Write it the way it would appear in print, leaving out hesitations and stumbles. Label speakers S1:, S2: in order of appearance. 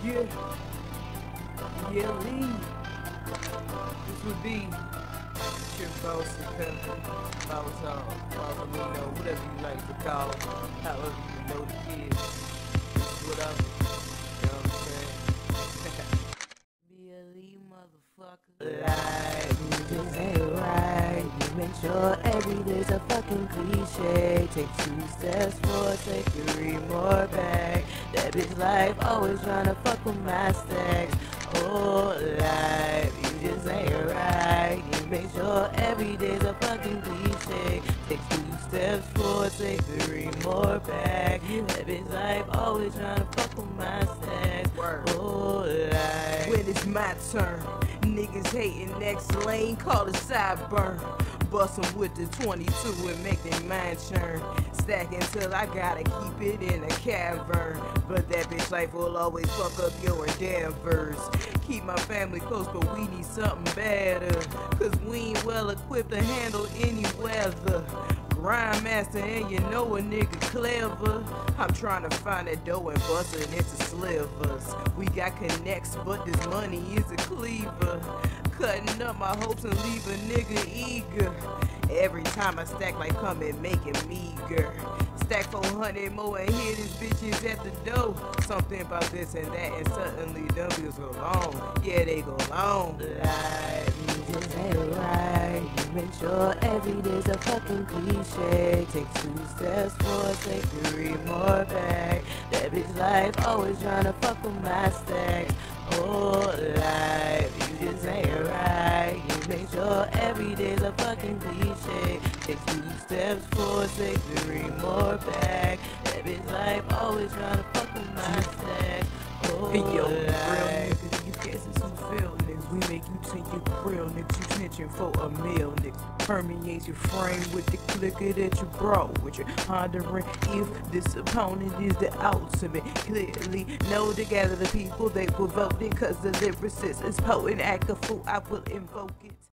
S1: Yeah, yeah, Lee. This would be your boss and pimp, Bowsino, whatever you like to call it, however you know the kids, whatever, you know what I'm saying? Be a Lee motherfucker.
S2: Life, you just ain't right. You make sure every day's a fucking cliche. Take 2 steps forward, take 3 more back. That bitch life always tryna fuck with my stacks. Oh, life, you just ain't right. You make sure every day's a fucking cliche. Take 2 steps forward, take 3 more back. That bitch life always tryna fuck with my stacks. Oh, life.
S1: When it's my turn, niggas hating next lane, call it sideburn. Bust 'em with the 22 and make their mind churn. Stack until I gotta keep it in a cavern. But that bitch life will always fuck up your endeavors. Keep my family close, but we need something better. Cause we ain't well equipped to handle any weather. Grindmaster and you know a nigga clever. I'm trying to find that dough and bust it into slivers. We got connects, but this money is a cleaver. Cutting up my hopes and leave a nigga eager. Every time I stack like come and make it meager. Stack 400 more and hear these bitches at the door. Something about this and that and suddenly them bills go long. Yeah, they go long.
S2: Life, you just ain't right. You make sure every day's a fucking cliche. Take 2 steps forward, take 3 more back. That bitch life always tryna fuck with my stacks. Oh, life, you just ain't right. You make sure every day's a fucking cliche. Take 2 steps forward, take 3 more back. That bitch life always tryna fuck with my stacks. Oh,
S1: Hey yo, real
S2: life.
S1: niggas, you guessing some fail niggas. We make you take your grill, niggas. You snitching for a meal, niggas. Permeates your frame with the clicker that you brought. With your pondering if this opponent is the ultimate. Clearly know together the people they will vote it. Cause the lyricist is potent, act a fool, I will invoke it.